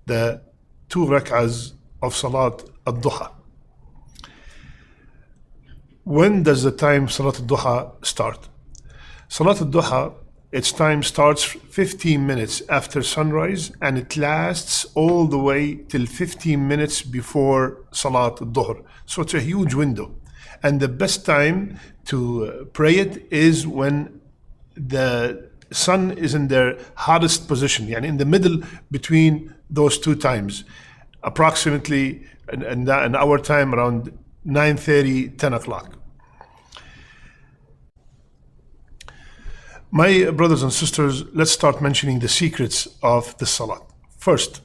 the 2 rak'ahs of Salat Al Duha. When does the time Salat Al Duha start? Salat Al Duha, its time starts 15 minutes after sunrise, and it lasts all the way till 15 minutes before Salat Al Duhr. So it's a huge window. And the best time to pray it is when the sun is in their hottest position, yani in the middle between those 2 times, approximately in our time around 9:30, 10 o'clock. My brothers and sisters, let's start mentioning the secrets of the salat. First,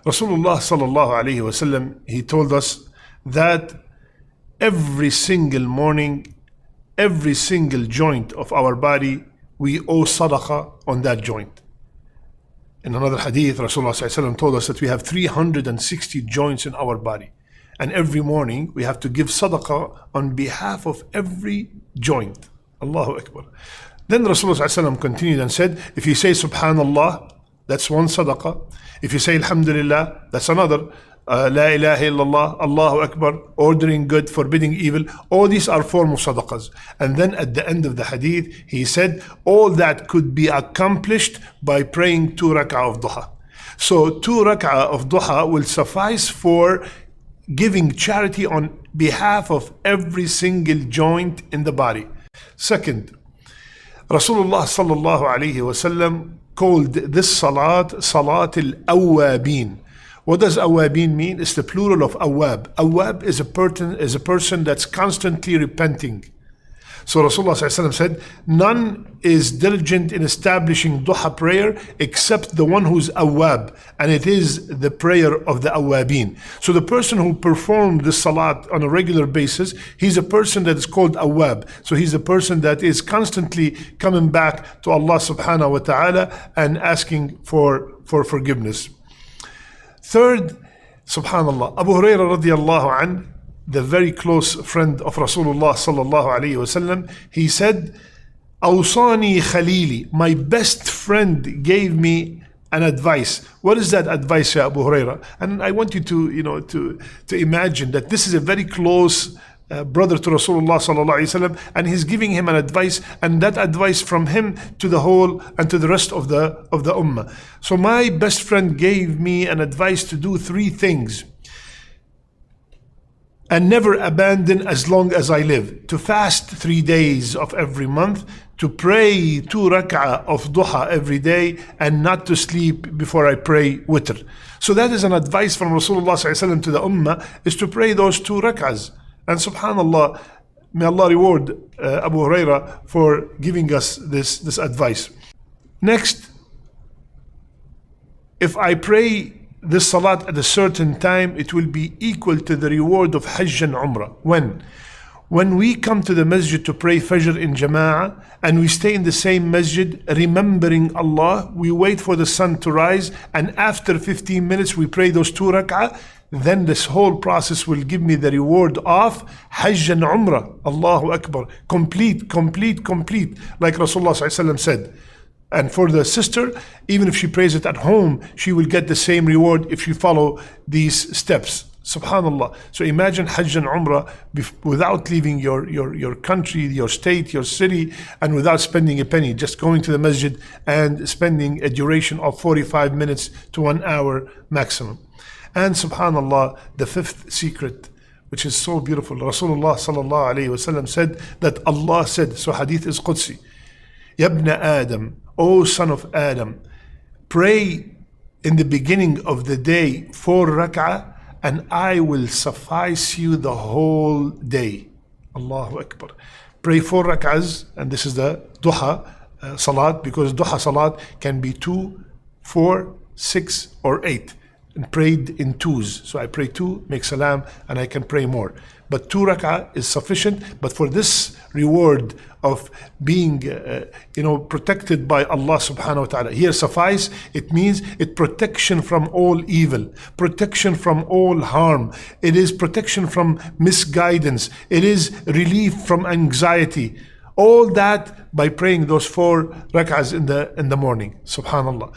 Rasulullah sallallahu alaihi wasallam, he told us that every single morning, every single joint of our body, we owe sadaqah on that joint. In another hadith, Rasulullah sallallahu alaihi wasallam told us that we have 360 joints in our body. And every morning we have to give sadaqah on behalf of every joint. Allahu Akbar. Then Rasulullah ﷺ continued and said, if you say Subhanallah, that's one sadaqah. If you say Alhamdulillah, that's another. La ilaha illallah, Allahu Akbar, ordering good, forbidding evil. All these are form of sadaqahs. And then at the end of the hadith, he said, all that could be accomplished by praying 2 rak'ah of duha. So 2 rak'ah of duha will suffice for giving charity on behalf of every single joint in the body. Second, Rasulullah sallallahu alayhi wasallam called this salat Salat Al Awwabin. What does awabin mean? It's the plural of awab. Awab is a person that's constantly repenting. So Rasulullah ﷺ said, none is diligent in establishing duha prayer except the one who's awab, and it is the prayer of the awabin. So the person who performed the salat on a regular basis, he's a person that is called awab. So he's a person that is constantly coming back to Allah subhanahu wa ta'ala and asking for forgiveness. Third, subhanallah, Abu Hurairah radiallahu anhu, the very close friend of Rasulullah sallallahu alayhi wasallam, he said, Awsani Khalili, my best friend gave me an advice. What is that advice, ya Abu Hurairah? And I want you to imagine that this is a very close brother to Rasulullah sallallahu alayhi wasallam, and he's giving him an advice, and that advice from him to the whole and to the rest of the ummah. So my best friend gave me an advice to do 3 things and never abandon as long as I live: to fast 3 days of every month, to pray 2 rak'ah of duha every day, and not to sleep before I pray witr. So that is an advice from Rasulullah sallallahu alaihi wasallam to the ummah, is to pray those 2 rak'ahs. And subhanallah, may Allah reward Abu Hurairah for giving us this advice. Next, if I pray this salat at a certain time, it will be equal to the reward of Hajj and Umrah. When we come to the masjid to pray Fajr in Jama'ah, and we stay in the same masjid remembering Allah, we wait for the sun to rise, and after 15 minutes we pray those 2 rak'ah, then this whole process will give me the reward of Hajj and Umrah. Allahu Akbar. Complete. Like Rasulullah ﷺ said. And for the sister, even if she prays it at home, she will get the same reward if she follow these steps. Subhanallah. So imagine Hajj and Umrah without leaving your country, your state, your city, and without spending a penny, just going to the masjid and spending a duration of 45 minutes to 1 hour maximum. And subhanallah, the 5th secret, which is so beautiful, Rasulullah sallallahu alayhi wasallam said that Allah said, so hadith is Qudsi, Yabna Adam, O son of Adam, pray in the beginning of the day 4 rak'ah, and I will suffice you the whole day. Allahu Akbar. Pray 4 rak'ahs, and this is the duha salat, because duha salat can be 2, 4, 6, or 8. And prayed in 2s. So I pray 2, make salam, and I can pray more. But 2 rak'ah is sufficient. But for this reward of being protected by Allah subhanahu wa ta'ala, here suffice, it means it protection from all evil, protection from all harm. It is protection from misguidance. It is relief from anxiety. All that by praying those 4 rak'ahs in the morning. Subhanallah.